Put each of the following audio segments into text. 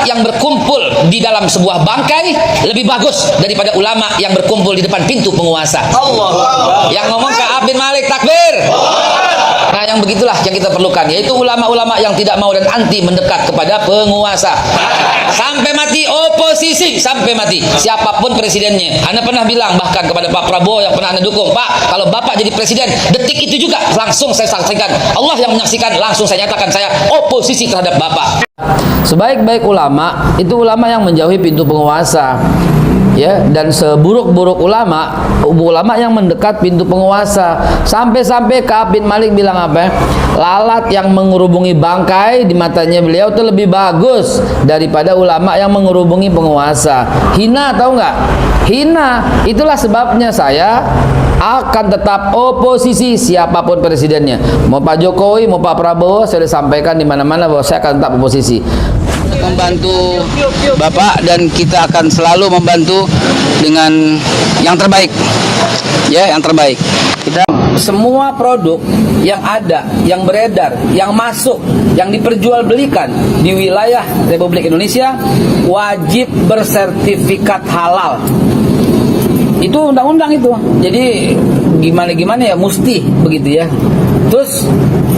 yang berkumpul di dalam sebuah bangkai lebih bagus daripada ulama yang berkumpul di depan pintu penguasa. Allah. Yang ngomong Ka'ab bin Malik, takbir. Nah, yang begitulah yang kita perlukan, yaitu ulama-ulama yang tidak mau dan anti mendekat kepada penguasa. Sampai mati oposisi, sampai mati. Siapapun presidennya. Anda pernah bilang bahkan kepada Pak Prabowo yang pernah Anda dukung, Pak, kalau Bapak jadi presiden, detik itu juga langsung saya saksikan. Allah yang menyaksikan, langsung saya nyatakan saya oposisi terhadap Bapak. Sebaik-baik ulama itu ulama yang menjauhi pintu penguasa. Ya, dan seburuk-buruk ulama yang mendekat pintu penguasa. Sampai-sampai Ka'ab bin Malik bilang apa? Lalat yang mengerubungi bangkai di matanya beliau itu lebih bagus daripada ulama yang mengerubungi penguasa. Hina, tahu nggak? Hina. Itulah sebabnya saya akan tetap oposisi siapapun presidennya. Mau Pak Jokowi, mau Pak Prabowo, saya sudah sampaikan di mana-mana bahwa saya akan tetap oposisi. Membantu Bapak, dan kita akan selalu membantu dengan yang terbaik, ya, yang terbaik. Kita semua produk yang ada, yang beredar, yang masuk, yang diperjualbelikan di wilayah Republik Indonesia wajib bersertifikat halal. Itu undang-undang itu. Jadi gimana ya, mesti begitu ya. Terus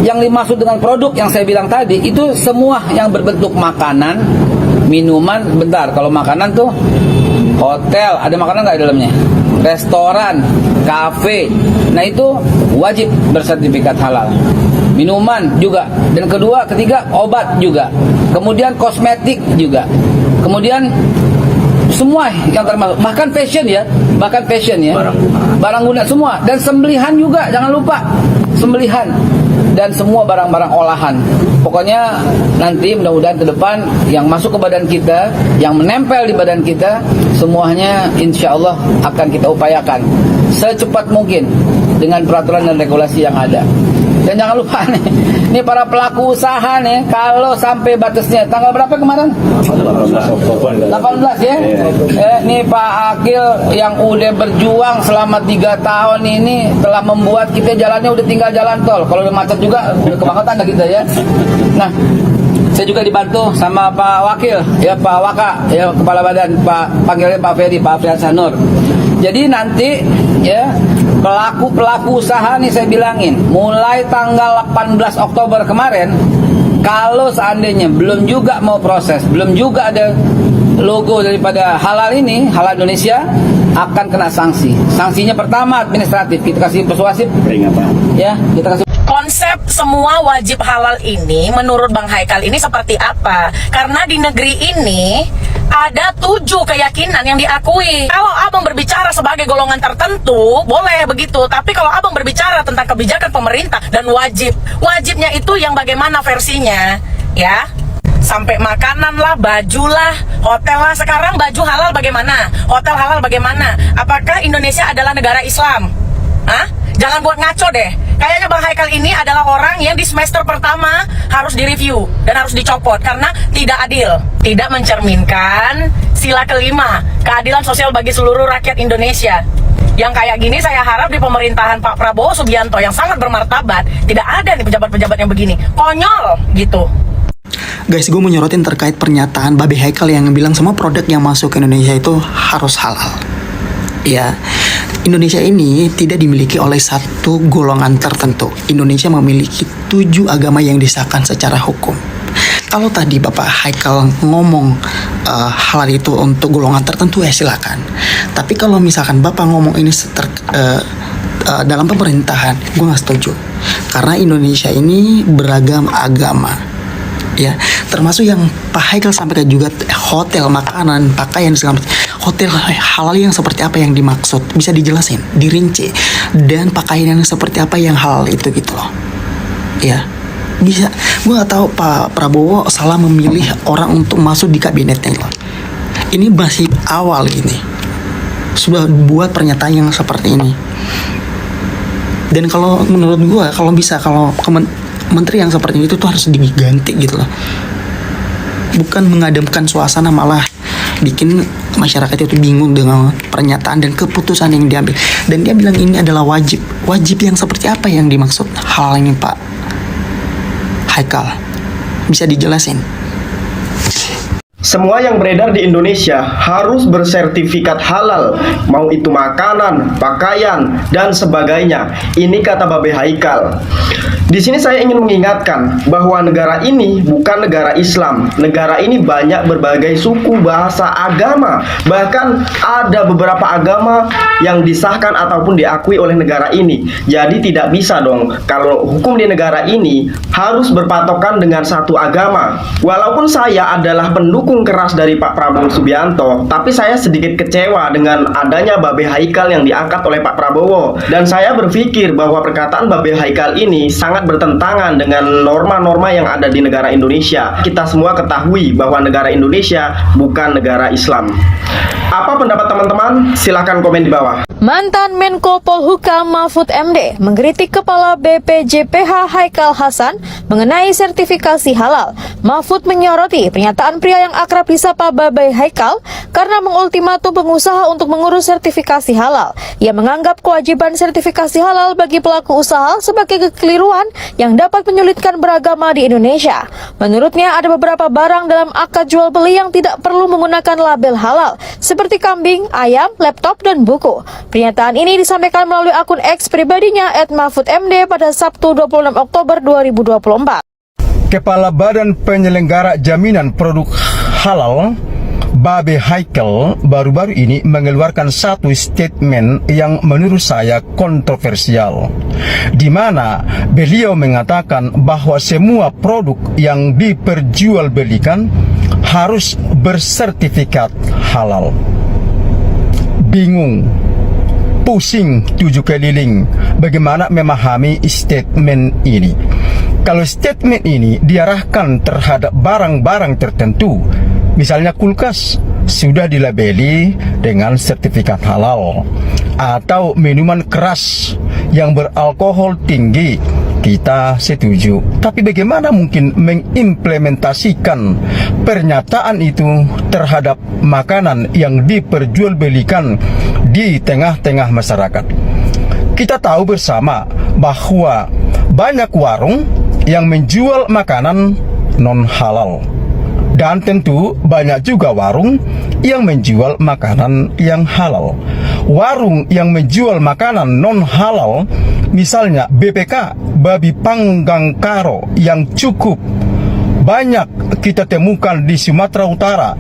yang dimaksud dengan produk yang saya bilang tadi itu semua yang berbentuk makanan, minuman. Bentar, kalau makanan tuh hotel, ada makanan nggak di dalamnya? Restoran, kafe. Nah itu wajib bersertifikat halal. Minuman juga. Dan kedua, ketiga obat juga. Kemudian kosmetik juga. Kemudian semua yang termasuk, bahkan fashion ya, barang guna semua, dan sembelihan juga, jangan lupa sembelihan, dan semua barang-barang olahan. Pokoknya nanti mudah-mudahan ke depan yang masuk ke badan kita, yang menempel di badan kita, semuanya insya Allah akan kita upayakan secepat mungkin dengan peraturan dan regulasi yang ada. Dan jangan lupa nih, ini para pelaku usaha nih, kalau sampai batasnya tanggal berapa kemarin? 18 ya. Nih Pak Akil yang udah berjuang selama 3 tahun ini telah membuat kita jalannya udah tinggal jalan tol. Kalau udah macet juga udah kebangetan dah kita ya. Nah, saya juga dibantu sama Pak Wakil ya, Pak Waka ya, Kepala Badan, Pak panggilnya Pak Ferry, Pak Afrian Nur. Jadi nanti ya, pelaku usaha nih saya bilangin, mulai tanggal 18 Oktober kemarin, kalau seandainya belum juga mau proses, belum juga ada logo daripada halal ini, halal Indonesia, akan kena sanksi. Sanksinya pertama administratif, kita kasih persuasif. Ya, kita kasih. Konsep semua wajib halal ini menurut Bang Haikal ini seperti apa? Karena di negeri ini ada 7 keyakinan yang diakui. Kalau abang berbicara sebagai golongan tertentu, boleh begitu. Tapi kalau abang berbicara tentang kebijakan pemerintah dan wajibnya itu yang bagaimana versinya, ya? Sampai makanan lah, baju lah, hotel lah. Sekarang baju halal bagaimana? Hotel halal bagaimana? Apakah Indonesia adalah negara Islam? Hah? Jangan buat ngaco deh. Kayaknya Bang Haikal ini adalah orang yang di semester pertama harus direview dan harus dicopot karena tidak adil, tidak mencerminkan sila kelima, keadilan sosial bagi seluruh rakyat Indonesia. Yang kayak gini saya harap di pemerintahan Pak Prabowo Subianto yang sangat bermartabat tidak ada nih pejabat-pejabat yang begini. Konyol gitu. Guys, gue mau nyorotin terkait pernyataan Babe Haikal yang bilang semua produk yang masuk ke Indonesia itu harus halal. Ya, Indonesia ini tidak dimiliki oleh satu golongan tertentu. Indonesia memiliki 7 agama yang disahkan secara hukum. Kalau tadi Bapak Haikal ngomong halal itu untuk golongan tertentu, ya silakan. Tapi kalau misalkan Bapak ngomong ini dalam pemerintahan, gue gak setuju. Karena Indonesia ini beragam agama. Ya, termasuk yang Pak Haikal sampaikan juga hotel, makanan, pakaian segala macam. Hotel halal yang seperti apa yang dimaksud, bisa dijelasin, dirinci, dan pakaian yang seperti apa yang halal itu gitu loh. Ya, bisa. Gue nggak tahu Pak Prabowo salah memilih orang untuk masuk di kabinetnya loh. Ini masih awal ini, sudah buat pernyataan yang seperti ini. Dan kalau menurut gue, kalau bisa, kalau menteri yang seperti itu tuh harus diganti gitu loh. Bukan mengademkan suasana, malah bikin masyarakat itu bingung dengan pernyataan dan keputusan yang diambil. Dan dia bilang ini adalah wajib. Wajib yang seperti apa yang dimaksud hal ini Pak Haikal? Bisa dijelasin? semua yang beredar di Indonesia harus bersertifikat halal, mau itu makanan, pakaian, dan sebagainya. Ini kata Babe Haikal. Di sini saya ingin mengingatkan bahwa negara ini bukan negara Islam. Negara ini banyak berbagai suku, bahasa, agama. Bahkan ada beberapa agama yang disahkan ataupun diakui oleh negara ini. Jadi tidak bisa dong kalau hukum di negara ini harus berpatokan dengan satu agama. Walaupun saya adalah pendukung keras dari Pak Prabowo Subianto, tapi saya sedikit kecewa dengan adanya Babe Haikal yang diangkat oleh Pak Prabowo. Dan saya berpikir bahwa perkataan Babe Haikal ini sangat bertentangan dengan norma-norma yang ada di negara Indonesia. Kita semua ketahui bahwa negara Indonesia bukan negara Islam. Apa pendapat teman-teman? Silahkan komen di bawah. Mantan Menko Polhukam Mahfud MD mengkritik Kepala BPJPH Haikal Hasan mengenai sertifikasi halal. Mahfud menyoroti pernyataan pria yang akrab disapa Babe Haikal karena mengultimatum pengusaha untuk mengurus sertifikasi halal. Ia menganggap kewajiban sertifikasi halal bagi pelaku usaha sebagai kekeliruan yang dapat menyulitkan beragama di Indonesia. Menurutnya ada beberapa barang dalam akad jual beli yang tidak perlu menggunakan label halal, seperti kambing, ayam, laptop, dan buku. Pernyataan ini disampaikan melalui akun X pribadinya @mahfudmd pada Sabtu 26 Oktober 2024. Kepala Badan Penyelenggara Jaminan Produk Halal Babe Haikal baru-baru ini mengeluarkan satu statement yang menurut saya kontroversial, di mana beliau mengatakan bahwa semua produk yang diperjualbelikan harus bersertifikat halal. Bingung, pusing tujuh keliling bagaimana memahami statement ini. Kalau statement ini diarahkan terhadap barang-barang tertentu, misalnya kulkas sudah dilabeli dengan sertifikat halal, atau minuman keras yang beralkohol tinggi, kita setuju. Tapi bagaimana mungkin mengimplementasikan pernyataan itu terhadap makanan yang diperjualbelikan di tengah-tengah masyarakat? Kita tahu bersama bahwa banyak warung yang menjual makanan non halal, dan tentu banyak juga warung yang menjual makanan yang halal. Warung yang menjual makanan non halal, misalnya BPK, babi panggang karo, yang cukup banyak kita temukan di Sumatera Utara,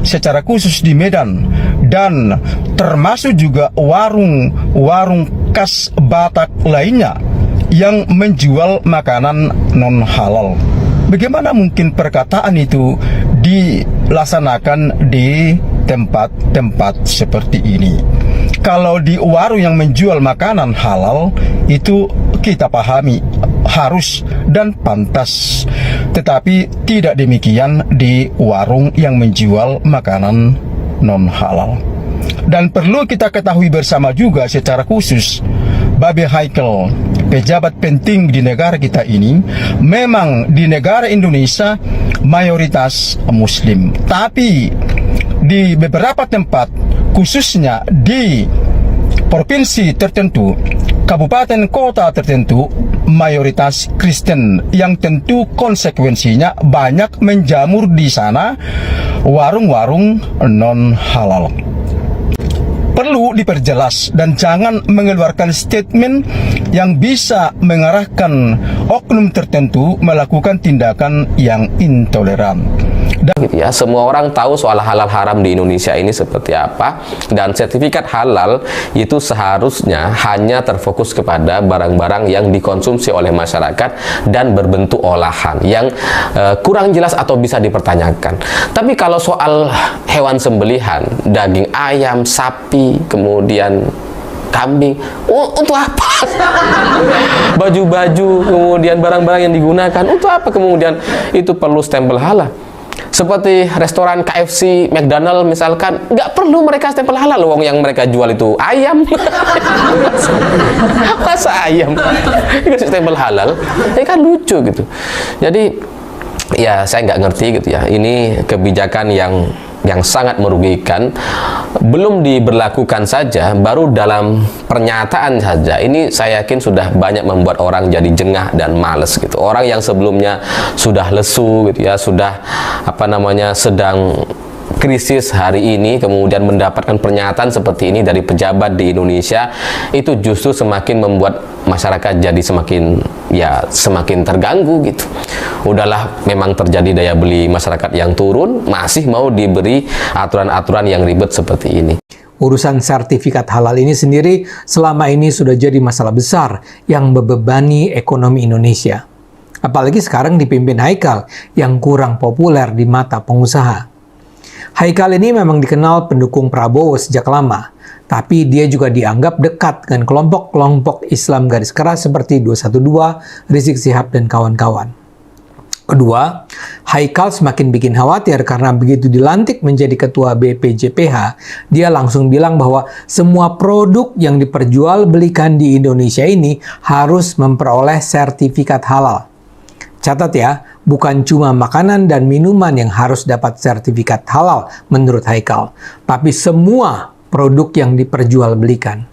secara khusus di Medan, dan termasuk juga warung-warung khas Batak lainnya yang menjual makanan non halal. Bagaimana mungkin perkataan itu dilaksanakan di tempat-tempat seperti ini? Kalau di warung yang menjual makanan halal, itu kita pahami harus dan pantas. Tetapi tidak demikian di warung yang menjual makanan non halal. Dan perlu kita ketahui bersama juga secara khusus, Babe Haikal, pejabat penting di negara kita ini, memang di negara Indonesia mayoritas Muslim. Tapi di beberapa tempat, khususnya di provinsi tertentu, kabupaten kota tertentu, mayoritas Kristen, yang tentu konsekuensinya banyak menjamur di sana warung-warung non halal. Perlu diperjelas dan jangan mengeluarkan statement yang bisa mengarahkan oknum tertentu melakukan tindakan yang intoleran. Gitu ya, semua orang tahu soal halal haram di Indonesia ini seperti apa, dan sertifikat halal itu seharusnya hanya terfokus kepada barang-barang yang dikonsumsi oleh masyarakat dan berbentuk olahan yang kurang jelas atau bisa dipertanyakan. Tapi kalau soal hewan sembelihan, daging ayam, sapi, kemudian kambing, untuk apa? Baju-baju, kemudian barang-barang yang digunakan, untuk apa kemudian itu perlu stempel halal? Seperti restoran KFC, McDonald misalkan, nggak perlu mereka stempel halal, wong yang mereka jual itu ayam. Masa ayam dikasih stempel halal? Ini kan lucu gitu. Jadi ya saya nggak ngerti gitu ya, ini kebijakan yang sangat merugikan. Belum diberlakukan saja, baru dalam pernyataan saja ini saya yakin sudah banyak membuat orang jadi jengah dan males gitu. Orang yang sebelumnya sudah lesu gitu ya, sudah sedang krisis hari ini, kemudian mendapatkan pernyataan seperti ini dari pejabat di Indonesia, itu justru semakin membuat masyarakat jadi semakin terganggu gitu. Udahlah, memang terjadi daya beli masyarakat yang turun, masih mau diberi aturan-aturan yang ribet seperti ini. Urusan sertifikat halal ini sendiri selama ini sudah jadi masalah besar yang membebani ekonomi Indonesia. Apalagi sekarang dipimpin Haikal yang kurang populer di mata pengusaha. Haikal ini memang dikenal pendukung Prabowo sejak lama, tapi dia juga dianggap dekat dengan kelompok-kelompok Islam garis keras seperti 212, Rizik Syihab, dan kawan-kawan. Kedua, Haikal semakin bikin khawatir karena begitu dilantik menjadi ketua BPJPH, dia langsung bilang bahwa semua produk yang diperjualbelikan di Indonesia ini harus memperoleh sertifikat halal. Catat ya, bukan cuma makanan dan minuman yang harus dapat sertifikat halal menurut Haikal, tapi semua produk yang diperjualbelikan.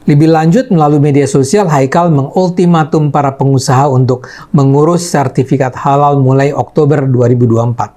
Lebih lanjut, melalui media sosial, Haikal mengultimatum para pengusaha untuk mengurus sertifikat halal mulai Oktober 2024.